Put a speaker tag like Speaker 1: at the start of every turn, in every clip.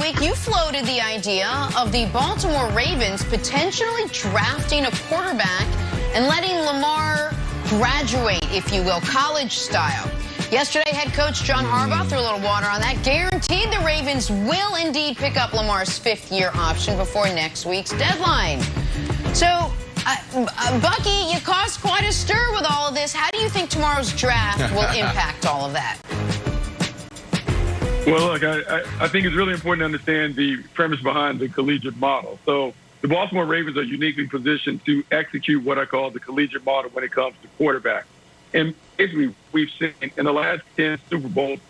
Speaker 1: week, you floated the idea of the Baltimore Ravens potentially drafting a quarterback and letting Lamar graduate, if you will, college style. Yesterday, head coach John Harbaugh threw a little water on that, guaranteed the Ravens will indeed pick up Lamar's fifth-year option before next week's deadline. So, Bucky, you caused quite a stir with all of this. How do you think tomorrow's draft will impact all of that?
Speaker 2: Well, look, I think it's really important to understand the premise behind the collegiate model. So the Baltimore Ravens are uniquely positioned to execute what I call the collegiate model when it comes to quarterback. And basically, we've seen in the last 10 Super Bowls,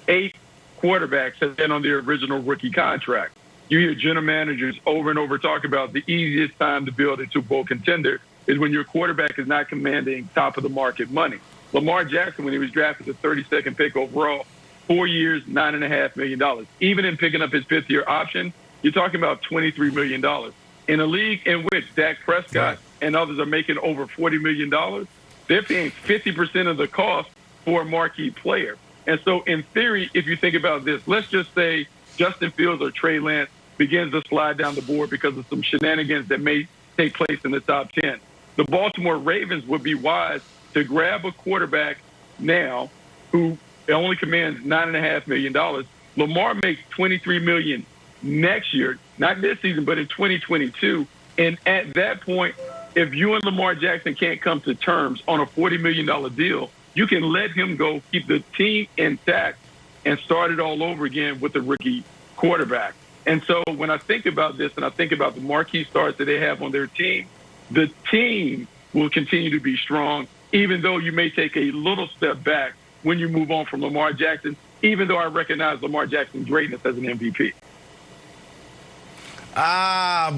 Speaker 2: 8 quarterbacks have been on their original rookie contract. You hear general managers over and over talk about the easiest time to build a Super Bowl contender is when your quarterback is not commanding top of the market money. Lamar Jackson, when he was drafted the 32nd pick overall, 4 years, $9.5 million. Even in picking up his fifth-year option, you're talking about $23 million. In a league in which Dak Prescott and others are making over $40 million, they're paying 50% of the cost for a marquee player. And so, in theory, if you think about this, let's just say Justin Fields or Trey Lance begins to slide down the board because of some shenanigans that may take place in the top 10. The Baltimore Ravens would be wise to grab a quarterback now who only commands $9.5 million. Lamar makes $23 million next year, not this season, but in 2022. And at that point, if you and Lamar Jackson can't come to terms on a $40 million deal, you can let him go, keep the team intact, and start it all over again with the rookie quarterback. And so when I think about this and I think about the marquee stars that they have on their team, the team will continue to be strong, even though you may take a little step back when you move on from Lamar Jackson, even though I recognize Lamar Jackson's greatness as an MVP.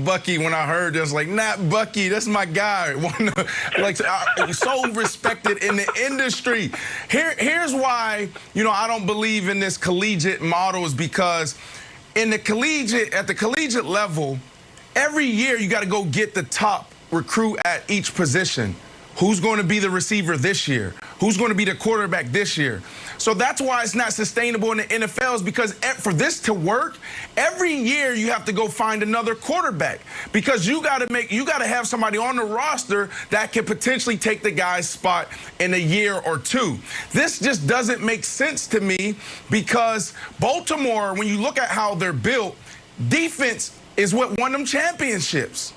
Speaker 3: Bucky, when I heard this, like, not Bucky, that's my guy. Like, so respected in the industry. Here's why, I don't believe in this collegiate model, is because at the collegiate level, every year you got to go get the top recruit at each position. Who's going to be the receiver this year? Who's going to be the quarterback this year? So that's why it's not sustainable in the NFL, is because for this to work, every year you have to go find another quarterback, because you got to have somebody on the roster that can potentially take the guy's spot in a year or two. This just doesn't make sense to me, because Baltimore, when you look at how they're built, defense is what won them championships.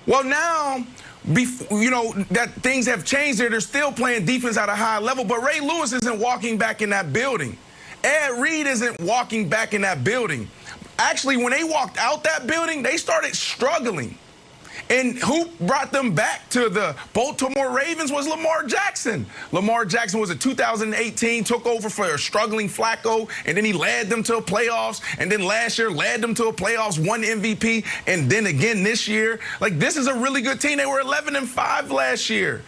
Speaker 3: Well, now, that things have changed there. They're still playing defense at a high level, but Ray Lewis isn't walking back in that building. Ed Reed isn't walking back in that building. Actually, when they walked out that building, they started struggling. And who brought them back to the Baltimore Ravens was Lamar Jackson. Lamar Jackson was in 2018, took over for a struggling Flacco, and then he led them to a playoffs, and then last year led them to a playoffs, won MVP, and then again this year. Like, this is a really good team. They were 11-5 last year.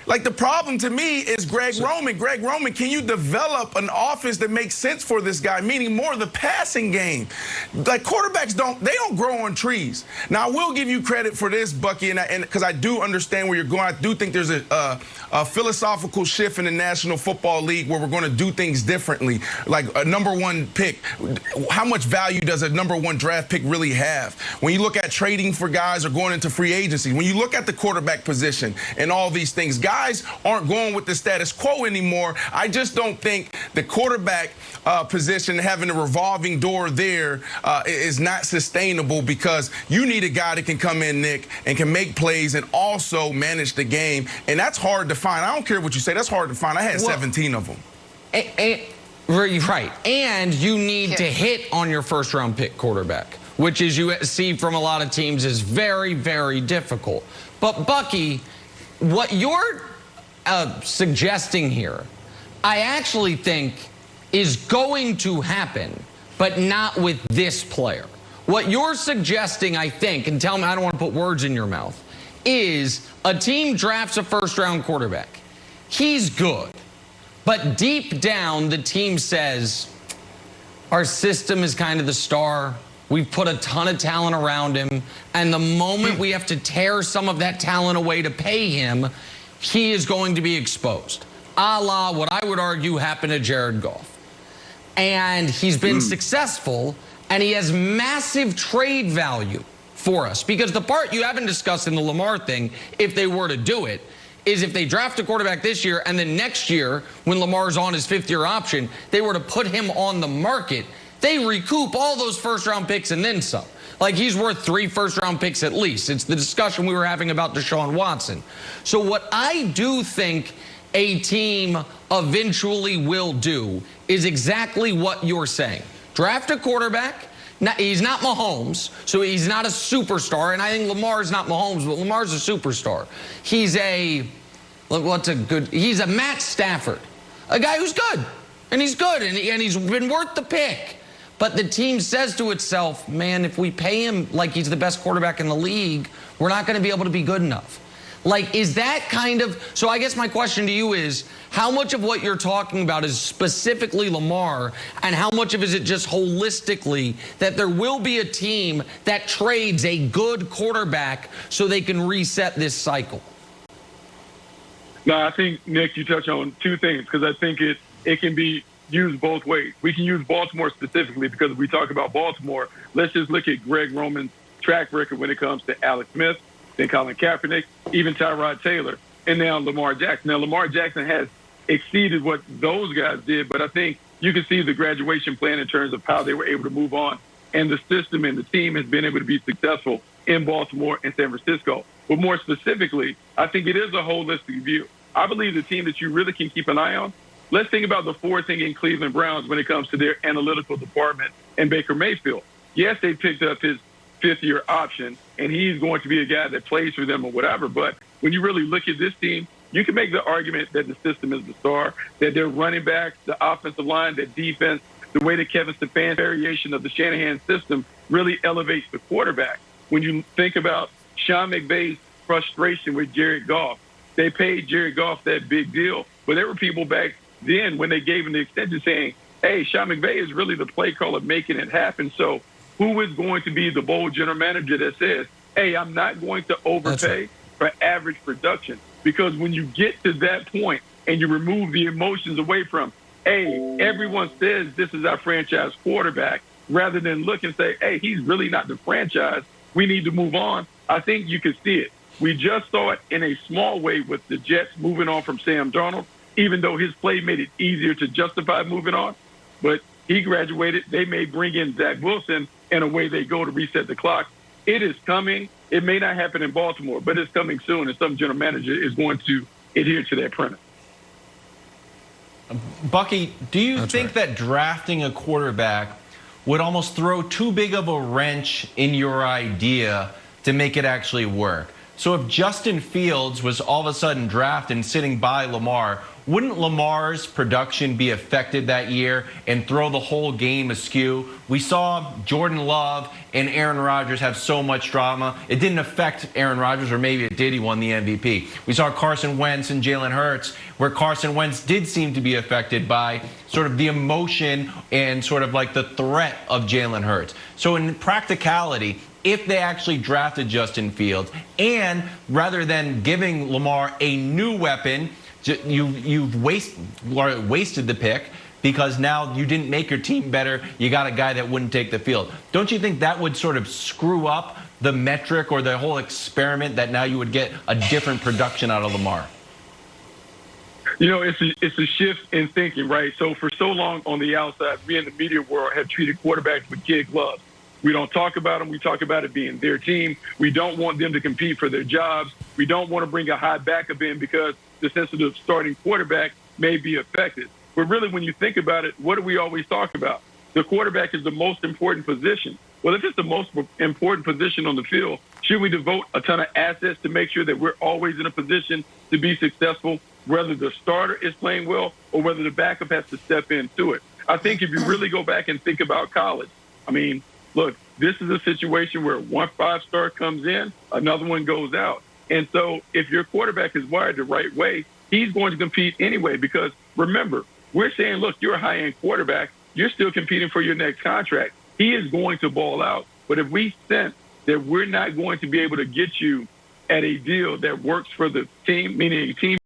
Speaker 3: Like, the problem to me is Greg Roman. Greg Roman, can you develop an offense that makes sense for this guy, meaning more of the passing game? Like, quarterbacks don't grow on trees. Now, I will give you credit for this, Bucky, and because I do understand where you're going. I do think there's a philosophical shift in the National Football League where we're going to do things differently. Like a #1 pick, how much value does a #1 draft pick really have? When you look at trading for guys or going into free agency, when you look at the quarterback position and all these things, guys aren't going with the status quo anymore. I just don't think the quarterback position, having a revolving door there, is not sustainable, because you need a guy that can come in, Nick, and can make plays and also manage the game. And that's hard to find. I don't care what you say. That's hard to find. I had 17 of them.
Speaker 4: Right. And you need to hit on your first-round pick quarterback, which, as you see from a lot of teams, is very, very difficult. But, Bucky, what you're suggesting here, I actually think is going to happen, but not with this player. What you're suggesting, I think, and tell me, I don't want to put words in your mouth, is a team drafts a first-round quarterback. He's good, but deep down, the team says, our system is kind of the star. We've put a ton of talent around him, and the moment we have to tear some of that talent away to pay him, he is going to be exposed, a la what I would argue happened to Jared Goff. And he's been successful, And he has massive trade value for us. Because the part you haven't discussed in the Lamar thing, if they were to do it, is if they draft a quarterback this year and then next year, when Lamar's on his fifth-year option, they were to put him on the market, they recoup all those first-round picks and then some. Like, he's worth 3 first-round picks at least. It's the discussion we were having about Deshaun Watson. So what I do think a team eventually will do is exactly what you're saying. Draft a quarterback. Now, he's not Mahomes, so he's not a superstar. And I think Lamar's not Mahomes, but Lamar's a superstar. He's a Matt Stafford, a guy who's good. And he's good, and he's been worth the pick. But the team says to itself, man, if we pay him like he's the best quarterback in the league, we're not going to be able to be good enough. Like, is that kind of... So I guess my question to you is, how much of what you're talking about is specifically Lamar, and how much of it is just holistically that there will be a team that trades a good quarterback so they can reset this cycle?
Speaker 2: No, I think, Nick, you touch on 2 things, because I think it can be used both ways. We can use Baltimore specifically because if we talk about Baltimore, let's just look at Greg Roman's track record when it comes to Alex Smith, then Colin Kaepernick, even Tyrod Taylor, and now Lamar Jackson. Now, Lamar Jackson has exceeded what those guys did, but I think you can see the graduation plan in terms of how they were able to move on. And the system and the team has been able to be successful in Baltimore and San Francisco. But more specifically, I think it is a holistic view. I believe the team that you really can keep an eye on, let's think about the forward thinking Cleveland Browns when it comes to their analytical department and Baker Mayfield. Yes, they picked up his 5th-year option, and he's going to be a guy that plays for them or whatever. But when you really look at this team, you can make the argument that the system is the star, that their running backs, the offensive line, the defense, the way that Kevin Stefanski's variation of the Shanahan system really elevates the quarterback. When you think about Sean McVay's frustration with Jared Goff, they paid Jared Goff that big deal, but there were people back then when they gave him the extension saying, hey, Sean McVay is really the play caller making it happen. So who is going to be the bold general manager that says, hey, I'm not going to overpay for average production? Because when you get to that point and you remove the emotions away from, hey, everyone says this is our franchise quarterback, rather than look and say, hey, he's really not the franchise, we need to move on, I think you can see it. We just saw it in a small way with the Jets moving on from Sam Darnold, even though his play made it easier to justify moving on. But he graduated. They may bring in Zach Wilson, and away they go to reset the clock. It is coming. It may not happen in Baltimore, but it's coming soon, and some general manager is going to adhere to that premise.
Speaker 5: Bucky, do you think that drafting a quarterback would almost throw too big of a wrench in your idea to make it actually work? So if Justin Fields was all of a sudden drafted and sitting by Lamar, wouldn't Lamar's production be affected that year and throw the whole game askew? We saw Jordan Love and Aaron Rodgers have so much drama. It didn't affect Aaron Rodgers, or maybe it did. He won the MVP. We saw Carson Wentz and Jalen Hurts, where Carson Wentz did seem to be affected by sort of the emotion and sort of like the threat of Jalen Hurts. So in practicality, if they actually drafted Justin Fields, and rather than giving Lamar a new weapon, you've wasted the pick because now you didn't make your team better. You got a guy that wouldn't take the field. Don't you think that would sort of screw up the metric or the whole experiment, that now you would get a different production out of Lamar?
Speaker 2: You know, it's a shift in thinking, right? So for so long on the outside, we in the media world have treated quarterbacks with kid gloves. We don't talk about them. We talk about it being their team. We don't want them to compete for their jobs. We don't want to bring a high backup in because the sensitive starting quarterback may be affected. But really, when you think about it, what do we always talk about? The quarterback is the most important position. Well, if it's the most important position on the field, should we devote a ton of assets to make sure that we're always in a position to be successful, whether the starter is playing well or whether the backup has to step into it? I think if you really go back and think about college, I mean, look, this is a situation where one 5-star comes in, another one goes out. And so if your quarterback is wired the right way, he's going to compete anyway, because remember, we're saying, look, you're a high-end quarterback. You're still competing for your next contract. He is going to ball out. But if we sense that we're not going to be able to get you at a deal that works for the team, meaning a team